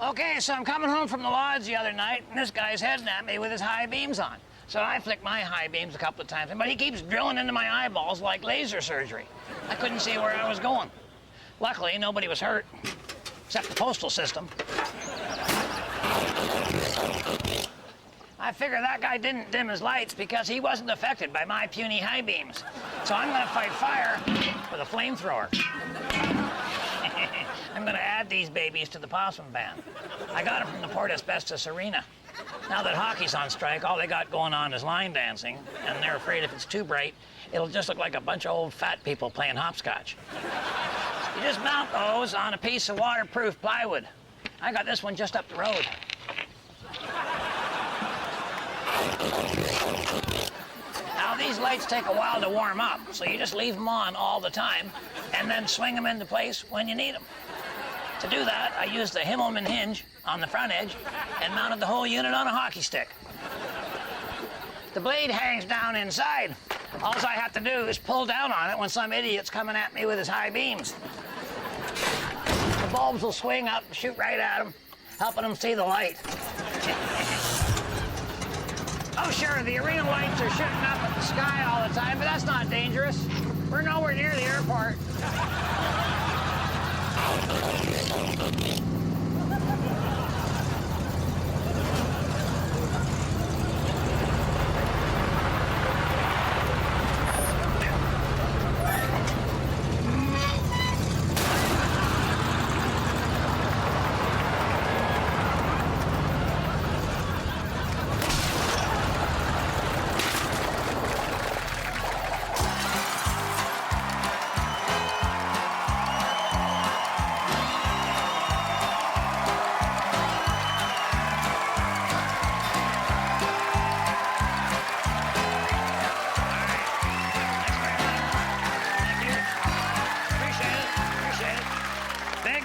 Okay, so I'm coming home from the lodge the other night, and this guy's heading at me with his high beams on. So I flick my high beams a couple of times, but he keeps drilling into my eyeballs like laser surgery. I couldn't see where I was going. Luckily, nobody was hurt, except the postal system. I figure that guy didn't dim his lights because he wasn't affected by my puny high beams. So I'm gonna fight fire with a flamethrower. I'm gonna add these babies to the possum band. I got them from the Port Asbestos Arena. Now that hockey's on strike, all they got going on is line dancing, and they're afraid if it's too bright, it'll just look like a bunch of old fat people playing hopscotch. You just mount those on a piece of waterproof plywood. I got this one just up the road. Now, these lights take a while to warm up, so you just leave them on all the time, and then swing them into place when you need them. To do that, I used the Himmelman hinge on the front edge and mounted the whole unit on a hockey stick. The blade hangs down inside. All I have to do is pull down on it when some idiot's coming at me with his high beams. The bulbs will swing up, shoot right at him, helping them see the light. Oh, sure, the arena lights are shooting up at the sky all the time, but that's not dangerous. We're nowhere near the airport.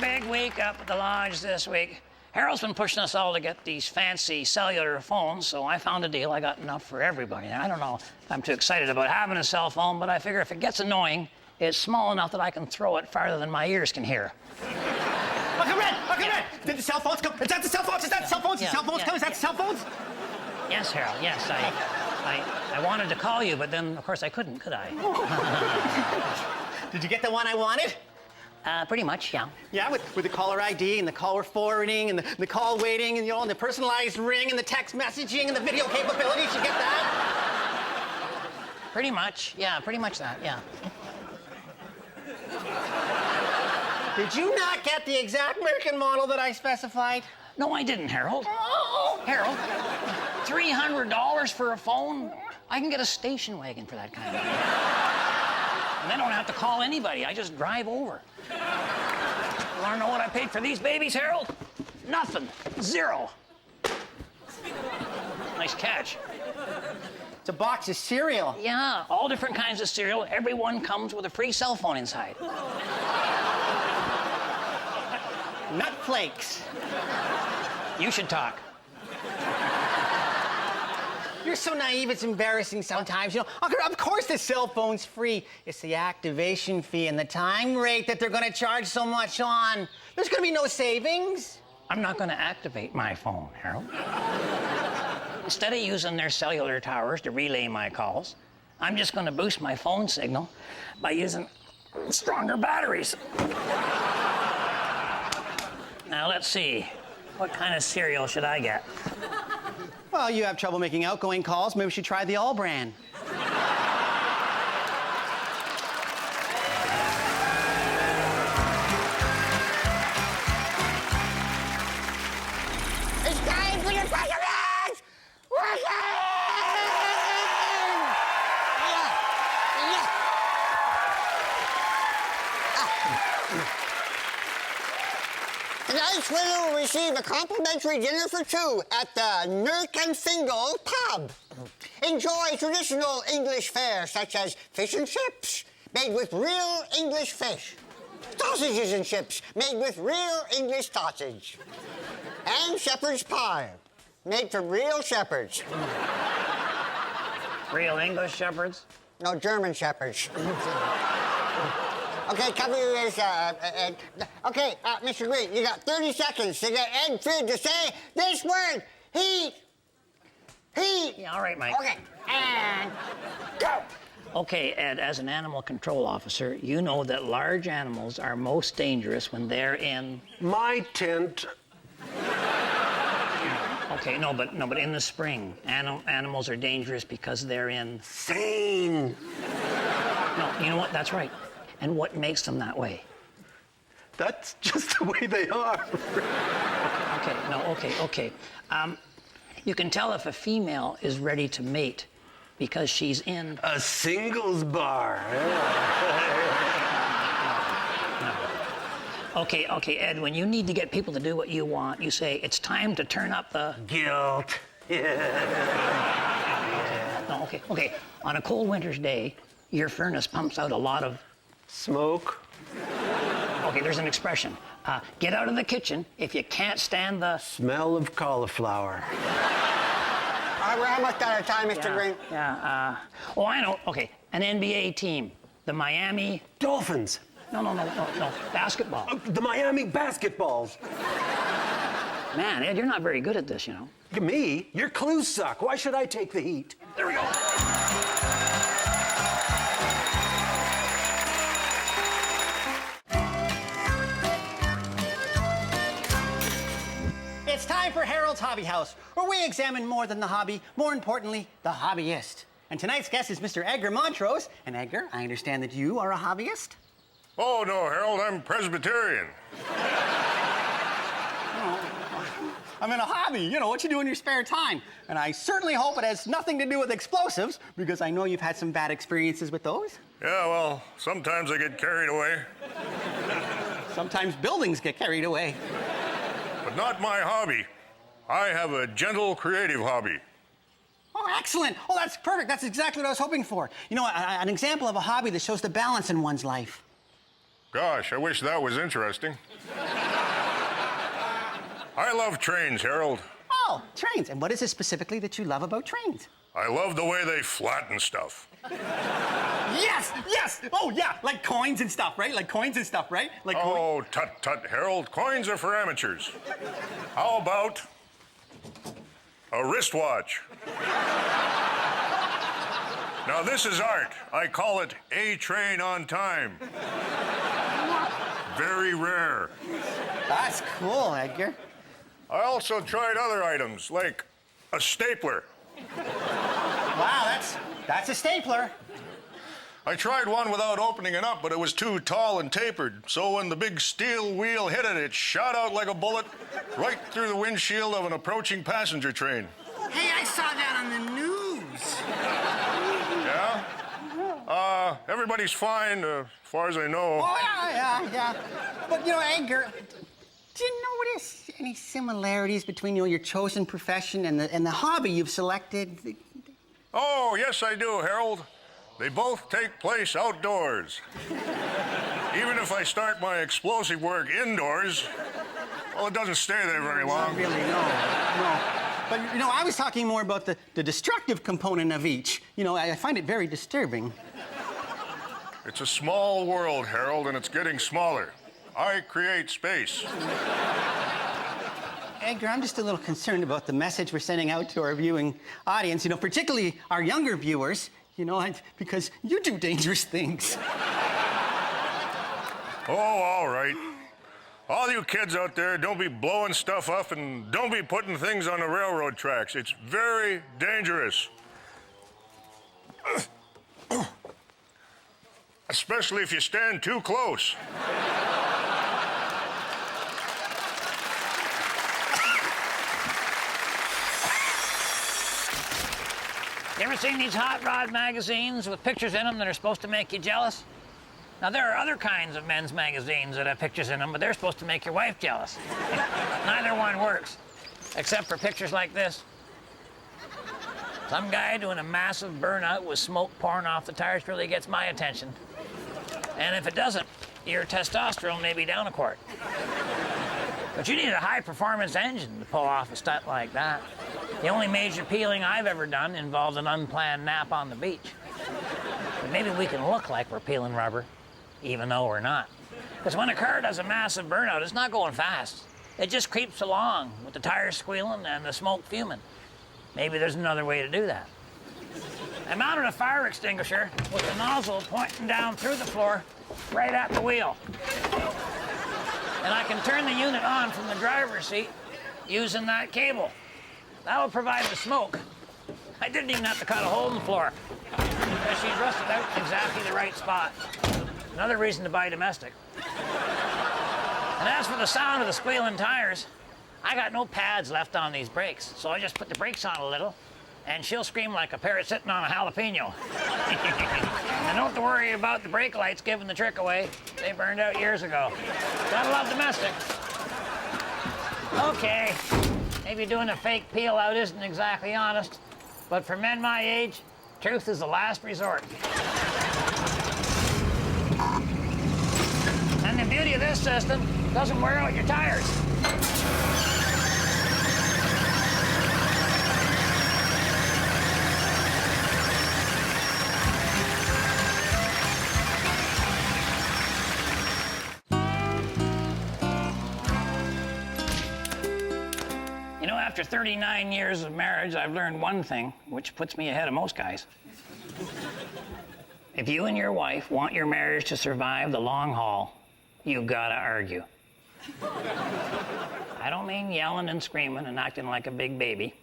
Big week up at the lodge this week. Harold's been pushing us all to get these fancy cellular phones, so I found a deal. I got enough for everybody. I don't know if I'm too excited about having a cell phone, but I figure if it gets annoying, it's small enough that I can throw it farther than my ears can hear. Uncle Red! Did the cell phones come? Is that the cell phones? Is that the cell phones? Yeah, The cell phones come? Is that the cell phones? Yes, Harold, yes. I wanted to call you, but then, of course, I couldn't, could I? Did you get the one I wanted? Pretty much, yeah. Yeah, with the caller ID and the caller forwarding and the call waiting and, and the personalized ring and the text messaging and the video capabilities. You get that? Pretty much, yeah, pretty much that, yeah. Did you not get the exact American model that I specified? No, I didn't, Harold. Harold, $300 for a phone? I can get a station wagon for that kind of money. And I don't have to call anybody. I just drive over. You want to know what I paid for these babies, Harold? Nothing. Zero. Nice catch. It's a box of cereal. Yeah, all different kinds of cereal. Every one comes with a free cell phone inside. Nut flakes. You should talk. You're so naive, it's embarrassing sometimes. Of course the cell phone's free. It's the activation fee and the time rate that they're gonna charge so much on. There's gonna be no savings. I'm not gonna activate my phone, Harold. Instead of using their cellular towers to relay my calls, I'm just gonna boost my phone signal by using stronger batteries. Now, let's see. What kind of cereal should I get? Well, you have trouble making outgoing calls. Maybe we should try the All brand. It's time for the Possum Lodge! Tonight's winner will receive a complimentary dinner for two at the Nurk and Fingal pub. Enjoy traditional English fare such as fish and chips made with real English fish, sausages and chips made with real English sausage, and shepherd's pie made from real shepherds. Real English shepherds? No, German shepherds. Okay, cover your ears. Okay, Mr. Green, you got 30 seconds to get Ed Frid to say this word. Heat. Yeah, all right, Mike. Okay, and go. Okay, Ed, as an animal control officer, you know that large animals are most dangerous when they're in... My tent. Okay, no, but in the spring, animals are dangerous because they're in... Sane. No, you know what? That's right. And what makes them that way? That's just the way they are. Okay. You can tell if a female is ready to mate because she's in... A singles bar. Okay, Ed, when you need to get people to do what you want, you say, it's time to turn up the... Guilt. No, okay. On a cold winter's day, your furnace pumps out a lot of... Smoke. Okay, there's an expression. Get out of the kitchen if you can't stand the... Smell of cauliflower. All right, we're almost out of time, Mr. Green. Yeah, oh, I know. Okay, an NBA team. The Miami... Dolphins. No. Basketball. The Miami basketballs. Man, Ed, you're not very good at this, you know. Me? Your clues suck. Why should I take the heat? There we go. It's time for Harold's Hobby House, where we examine more than the hobby, more importantly, the hobbyist. And tonight's guest is Mr. Edgar Montrose. And Edgar, I understand that you are a hobbyist? Oh, no, Harold, I'm Presbyterian. I'm in a hobby, you know, what you do in your spare time. And I certainly hope it has nothing to do with explosives, because I know you've had some bad experiences with those. Yeah, well, sometimes I get carried away. Sometimes buildings get carried away. But not my hobby. I have a gentle, creative hobby. Oh, excellent. Oh, that's perfect. That's exactly what I was hoping for. You know, an example of a hobby that shows the balance in one's life. Gosh, I wish that was interesting. I love trains, Harold. Oh, trains. And what is it specifically that you love about trains? I love the way they flatten stuff. Yes! Oh, yeah, like coins and stuff, right? Like Oh, tut, Harold. Coins are for amateurs. How about a wristwatch? Now, this is art. I call it A Train on Time. Very rare. That's cool, Edgar. I also tried other items, like a stapler. Wow, that's a stapler. I tried one without opening it up, but it was too tall and tapered. So when the big steel wheel hit it, it shot out like a bullet right through the windshield of an approaching passenger train. Hey, I saw that on the news. Yeah? Everybody's fine, as far as I know. Oh, yeah. But, you know, Edgar, do you notice any similarities between, you know, your chosen profession and the hobby you've selected? Oh, yes, I do, Harold. They both take place outdoors. Even if I start my explosive work indoors, well, it doesn't stay there very long. Not really, no. But, you know, I was talking more about the destructive component of each. You know, I find it very disturbing. It's a small world, Harold, and it's getting smaller. I create space. Edgar, I'm just a little concerned about the message we're sending out to our viewing audience, you know, particularly our younger viewers, you know, because you do dangerous things. Oh, all right. All you kids out there, don't be blowing stuff up and don't be putting things on the railroad tracks. It's very dangerous. Especially if you stand too close. You ever seen these hot rod magazines with pictures in them that are supposed to make you jealous? Now, there are other kinds of men's magazines that have pictures in them, but they're supposed to make your wife jealous. Neither one works, except for pictures like this. Some guy doing a massive burnout with smoke pouring off the tires really gets my attention. And if it doesn't, your testosterone may be down a quart. But you need a high-performance engine to pull off a stunt like that. The only major peeling I've ever done involved an unplanned nap on the beach. But maybe we can look like we're peeling rubber even though we're not. Because when a car does a massive burnout, it's not going fast. It just creeps along with the tires squealing and the smoke fuming. Maybe there's another way to do that. I mounted a fire extinguisher with the nozzle pointing down through the floor right at the wheel. And I can turn the unit on from the driver's seat using that cable. That'll provide the smoke. I didn't even have to cut a hole in the floor because she's rusted out in exactly the right spot. Another reason to buy domestic. And as for the sound of the squealing tires, I got no pads left on these brakes, so I just put the brakes on a little, and she'll scream like a parrot sitting on a jalapeno. And don't worry about the brake lights giving the trick away. They burned out years ago. Gotta love domestic. Okay, maybe doing a fake peel out isn't exactly honest, but for men my age, truth is the last resort. And the beauty of this system doesn't wear out your tires. You know, after 39 years of marriage, I've learned one thing, which puts me ahead of most guys. If you and your wife want your marriage to survive the long haul, you gotta argue. I don't mean yelling and screaming and acting like a big baby.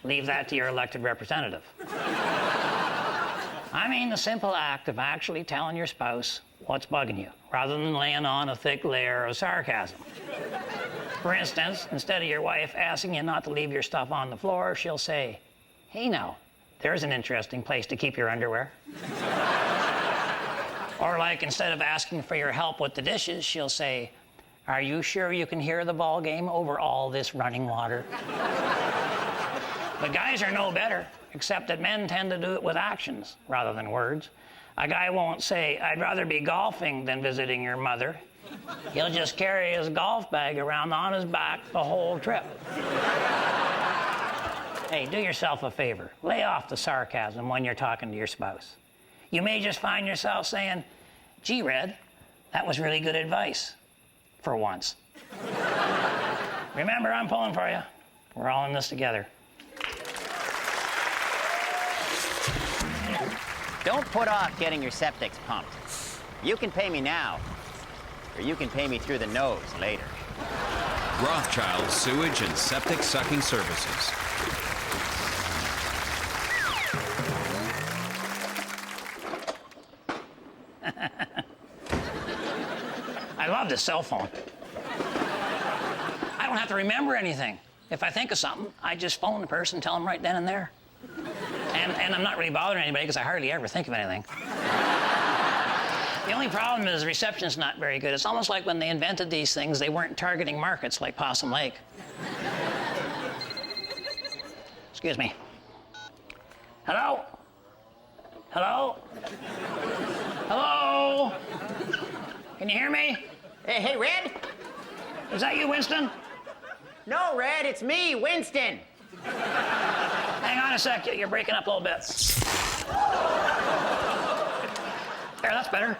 Leave that to your elected representative. I mean the simple act of actually telling your spouse what's bugging you, rather than laying on a thick layer of sarcasm. For instance, instead of your wife asking you not to leave your stuff on the floor, she'll say, "Hey now, there's an interesting place to keep your underwear." Or like, instead of asking for your help with the dishes, she'll say, "Are you sure you can hear the ball game over all this running water?" But guys are no better, except that men tend to do it with actions rather than words. A guy won't say, "I'd rather be golfing than visiting your mother." He'll just carry his golf bag around on his back the whole trip. Hey, do yourself a favor. Lay off the sarcasm when you're talking to your spouse. You may just find yourself saying, "Gee, Red, that was really good advice." For once. Remember, I'm pulling for you. We're all in this together. Don't put off getting your septics pumped. You can pay me now, or you can pay me through the nose later. Rothschild Sewage and Septic Sucking Services. I love this cell phone. I don't have to remember anything. If I think of something, I just phone the person, tell them right then and there. And I'm not really bothering anybody because I hardly ever think of anything. The only problem is reception's not very good. It's almost like when they invented these things, they weren't targeting markets like Possum Lake. Excuse me. Hello? Hello? Hello? Can you hear me? Hey, Red? Is that you, Winston? No, Red, it's me, Winston. Hang on a sec, you're breaking up a little bit. There, that's better.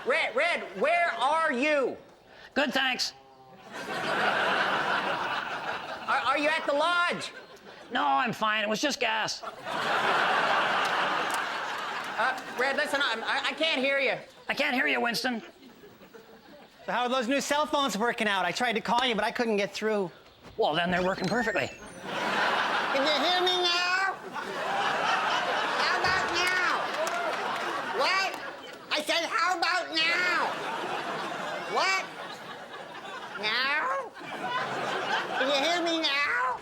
Red, where are you? Good, thanks. Are you at the lodge? No, I'm fine. It was just gas. Red, listen, I can't hear you. I can't hear you, Winston. So how are those new cell phones working out? I tried to call you, but I couldn't get through. Well, then they're working perfectly. Can you hear me now? How about now? What? I said, how about now? What? Now? Can you hear me now?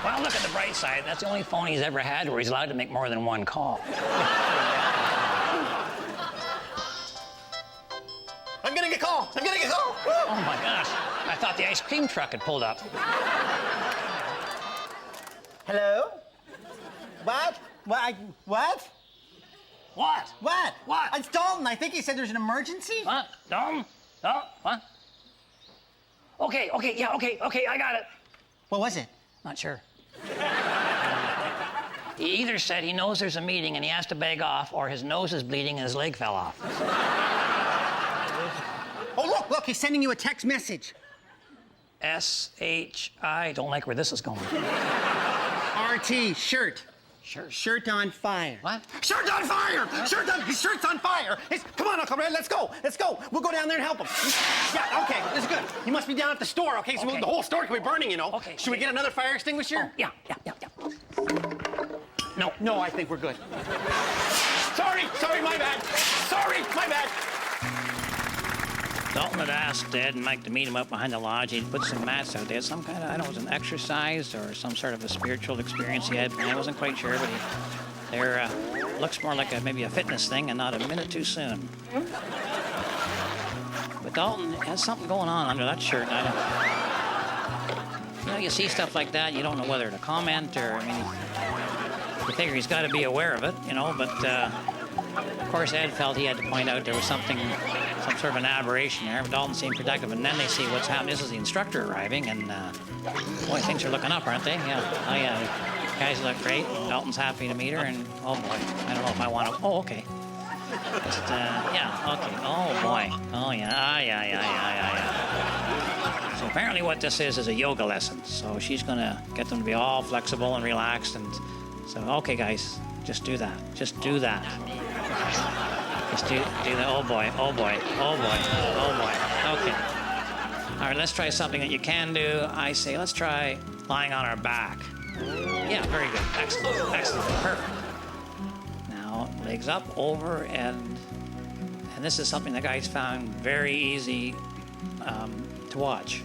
Well, look at the bright side. That's the only phone he's ever had where he's allowed to make more than one call. I'm getting a call. Oh, my gosh. I thought the ice cream truck had pulled up. Hello? What? What? What? What? What? It's Dalton. I think he said there's an emergency. What? Dalton? Oh, what? Okay, I got it. What was it? Not sure. He either said he knows there's a meeting and he has to beg off, or his nose is bleeding and his leg fell off. Oh, look, he's sending you a text message. S-H-I. Don't like where this is going. RT, shirt. Shirt on fire. What? Shirt on fire! His shirt's on fire! Come on, Uncle Red, let's go. We'll go down there and help him. Yeah, okay, this is good. He must be down at the store, okay? So Okay. the whole store could be burning, you know. Okay. Should we get another fire extinguisher? Yeah. No, I think we're good. Sorry, my bad. Dalton had asked Ed and Mike to meet him up behind the lodge. He'd put some mats out there. Some kind of, I don't know, it was an exercise or some sort of a spiritual experience he had. I wasn't quite sure, but there looks more like maybe a fitness thing and not a minute too soon. But Dalton has something going on under that shirt. You see stuff like that, you don't know whether to comment or, you figure he's got to be aware of it, but of course Ed felt he had to point out there was some sort of an aberration there. Dalton seemed productive, and then they see what's happening. This is the instructor arriving, and boy, things are looking up, aren't they? Yeah. Oh, yeah. Guys look great. Dalton's happy to meet her, and oh boy, I don't know if I want to. Oh, okay. Just yeah. Okay. Oh boy. Oh yeah. Yeah. So apparently, what this is a yoga lesson. So she's gonna get them to be all flexible and relaxed, and so okay, guys, just do that. Just do that. Just do that. Oh boy. Okay. All right, let's try something that you can do. I say, let's try lying on our back. Yeah, very good. Excellent. Perfect. Now, legs up, over, and this is something the guys found very easy to watch.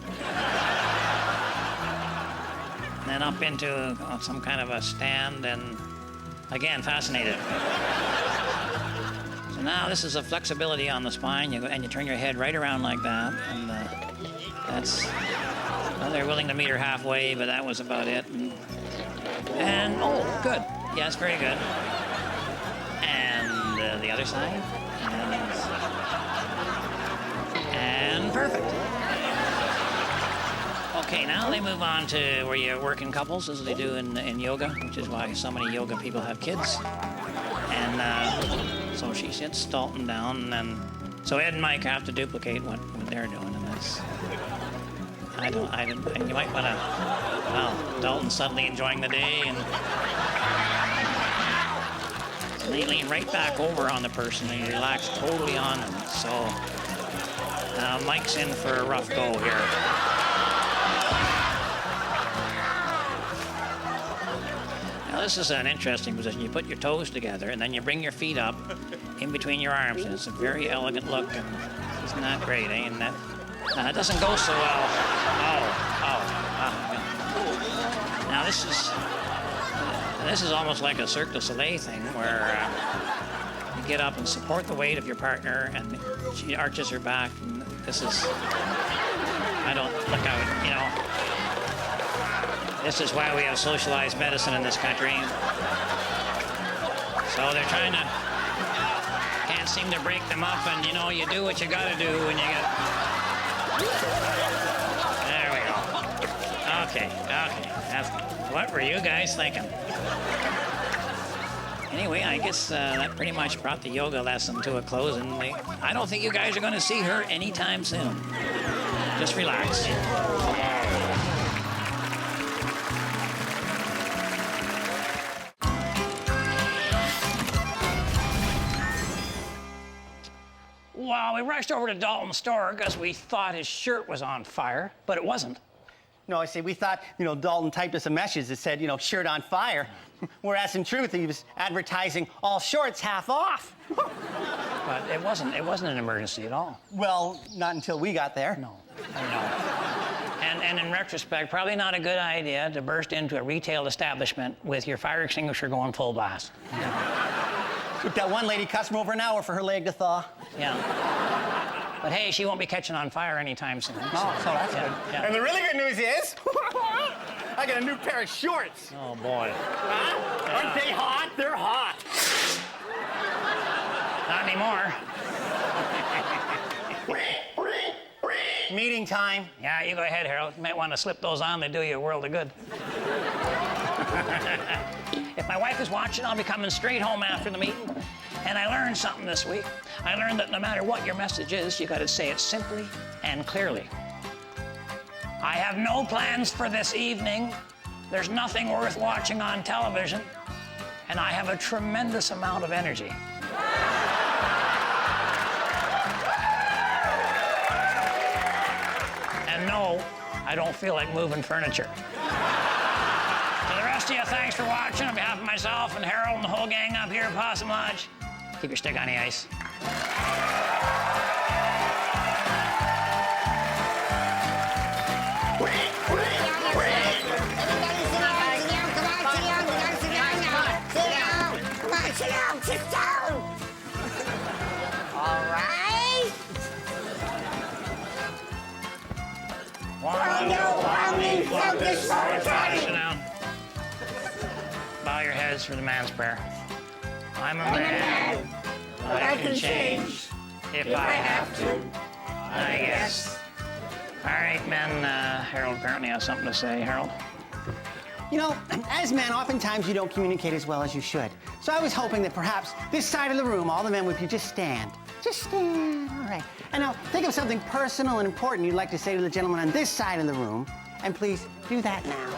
And then up into some kind of a stand, and again, fascinated. So now this is a flexibility on the spine. You go and you turn your head right around like that, and that's. Well, they're willing to meet her halfway, but that was about it. And oh, good. Yes, very good. And the other side. And perfect. Okay, now they move on to where you work in couples, as they do in yoga, which is why so many yoga people have kids. And so she sits Dalton down, and then so Ed and Mike have to duplicate what they're doing, and that's. You might want to. Well, Dalton's suddenly enjoying the day, and they lean right back over on the person and relax totally on them. So now Mike's in for a rough go here. Now this is an interesting position. You put your toes together, and then you bring your feet up in between your arms, and it's a very elegant look. And isn't that great, eh? And that doesn't go so well. Now this is almost like a Cirque du Soleil thing, where you get up and support the weight of your partner, and she arches her back. And this is, I don't look out, This is why we have socialized medicine in this country. So they're trying to, can't seem to break them up, and you do what you gotta do when you get. There we go. Okay. What were you guys thinking? Anyway, I guess that pretty much brought the yoga lesson to a close, and I don't think you guys are going to see her anytime soon. Just relax. Well, we rushed over to Dalton's store because we thought his shirt was on fire, but it wasn't. No, I see, we thought, Dalton typed us a message that said, shirt on fire. Whereas in truth, he was advertising all shorts half off. But it wasn't an emergency at all. Well, not until we got there. No. And in retrospect, probably not a good idea to burst into a retail establishment with your fire extinguisher going full blast. Took that one lady customer over an hour for her leg to thaw. Yeah. But hey, she won't be catching on fire anytime soon. Oh, so that's good. Yeah. And the really good news is, I got a new pair of shorts. Oh, boy. Huh? Yeah. Aren't they hot? They're hot. Not anymore. Meeting time. Yeah, you go ahead, Harold. You might want to slip those on. They do you a world of good. If My wife is watching. I'll be coming straight home after the meeting. And I learned something this week. I learned that no matter what your message is, you got to say it simply and clearly. I have no plans for this evening. There's nothing worth watching on television. And I have a tremendous amount of energy. And no, I don't feel like moving furniture. To the rest of you, thanks for watching. On behalf of myself and Harold and the whole gang up here at Possum Lodge, keep your stick on the ice. Sit down! All right? Quando, Omni, Flunkus, Moritati. Sit down. Bow your heads for the man's prayer. I'm a man. I can change if I have to, I guess. All right, men. Harold apparently has something to say. Harold? You know, as men, oftentimes you don't communicate as well as you should. So I was hoping that perhaps this side of the room, all the men would just stand. Just stand, all right. And now, think of something personal and important you'd like to say to the gentleman on this side of the room, and please do that now.